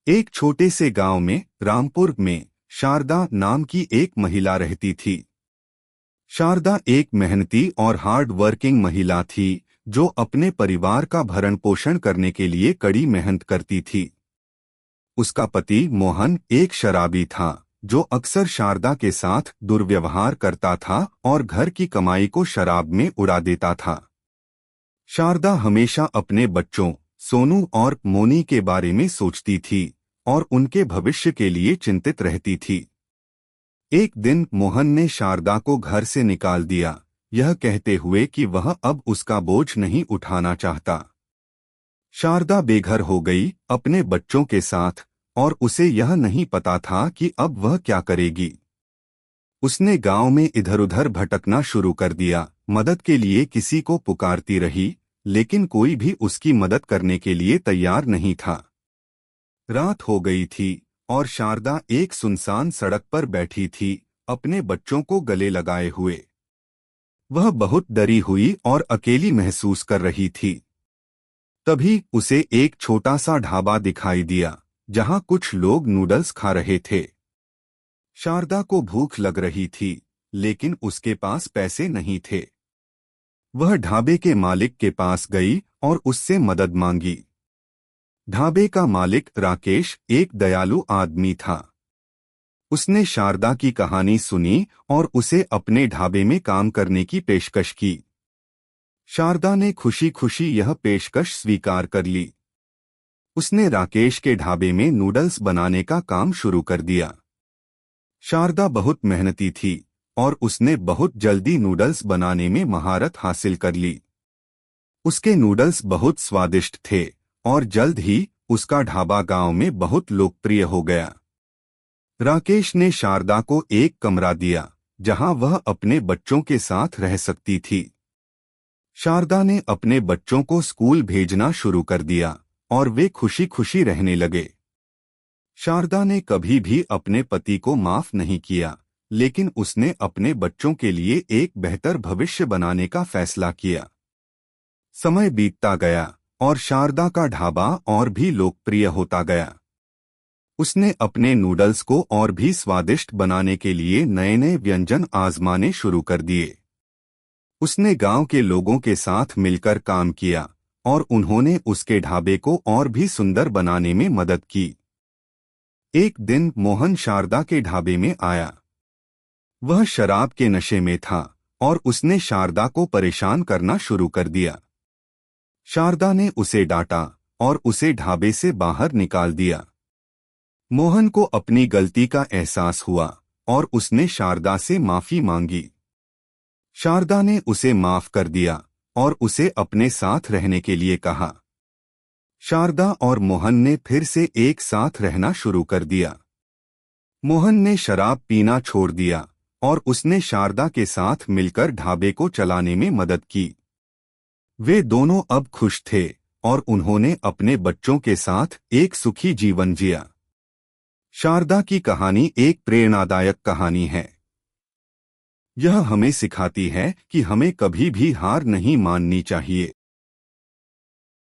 एक छोटे से गांव में रामपुर में शारदा नाम की एक महिला रहती थी। शारदा एक मेहनती और हार्ड वर्किंग महिला थी जो अपने परिवार का भरण पोषण करने के लिए कड़ी मेहनत करती थी। उसका पति मोहन एक शराबी था जो अक्सर शारदा के साथ दुर्व्यवहार करता था और घर की कमाई को शराब में उड़ा देता था। शारदा हमेशा अपने बच्चों सोनू और मोनी के बारे में सोचती थी और उनके भविष्य के लिए चिंतित रहती थी। एक दिन मोहन ने शारदा को घर से निकाल दिया, यह कहते हुए कि वह अब उसका बोझ नहीं उठाना चाहता। शारदा बेघर हो गई अपने बच्चों के साथ और उसे यह नहीं पता था कि अब वह क्या करेगी। उसने गांव में इधर उधर भटकना शुरू कर दिया, मदद के लिए किसी को पुकारती रही, लेकिन कोई भी उसकी मदद करने के लिए तैयार नहीं था। रात हो गई थी और शारदा एक सुनसान सड़क पर बैठी थी, अपने बच्चों को गले लगाए हुए। वह बहुत डरी हुई और अकेली महसूस कर रही थी। तभी उसे एक छोटा सा ढाबा दिखाई दिया जहां कुछ लोग नूडल्स खा रहे थे। शारदा को भूख लग रही थी, लेकिन उसके पास पैसे नहीं थे। वह ढाबे के मालिक के पास गई और उससे मदद मांगी। ढाबे का मालिक राकेश एक दयालु आदमी था। उसने शारदा की कहानी सुनी और उसे अपने ढाबे में काम करने की पेशकश की। शारदा ने खुशी खुशी यह पेशकश स्वीकार कर ली। उसने राकेश के ढाबे में नूडल्स बनाने का काम शुरू कर दिया। शारदा बहुत मेहनती थी और उसने बहुत जल्दी नूडल्स बनाने में महारत हासिल कर ली। उसके नूडल्स बहुत स्वादिष्ट थे और जल्द ही उसका ढाबा गांव में बहुत लोकप्रिय हो गया। राकेश ने शारदा को एक कमरा दिया जहां वह अपने बच्चों के साथ रह सकती थी। शारदा ने अपने बच्चों को स्कूल भेजना शुरू कर दिया और वे खुशी खुशी रहने लगे। शारदा ने कभी भी अपने पति को माफ नहीं किया, लेकिन उसने अपने बच्चों के लिए एक बेहतर भविष्य बनाने का फैसला किया। समय बीतता गया और शारदा का ढाबा और भी लोकप्रिय होता गया। उसने अपने नूडल्स को और भी स्वादिष्ट बनाने के लिए नए नए व्यंजन आजमाने शुरू कर दिए। उसने गांव के लोगों के साथ मिलकर काम किया और उन्होंने उसके ढाबे को और भी सुंदर बनाने में मदद की। एक दिन मोहन शारदा के ढाबे में आया। वह शराब के नशे में था और उसने शारदा को परेशान करना शुरू कर दिया। शारदा ने उसे डांटा और उसे ढाबे से बाहर निकाल दिया। मोहन को अपनी गलती का एहसास हुआ और उसने शारदा से माफी मांगी। शारदा ने उसे माफ कर दिया और उसे अपने साथ रहने के लिए कहा। शारदा और मोहन ने फिर से एक साथ रहना शुरू कर दिया। मोहन ने शराब पीना छोड़ दिया और उसने शारदा के साथ मिलकर ढाबे को चलाने में मदद की। वे दोनों अब खुश थे और उन्होंने अपने बच्चों के साथ एक सुखी जीवन जिया। शारदा की कहानी एक प्रेरणादायक कहानी है। यह हमें सिखाती है कि हमें कभी भी हार नहीं माननी चाहिए।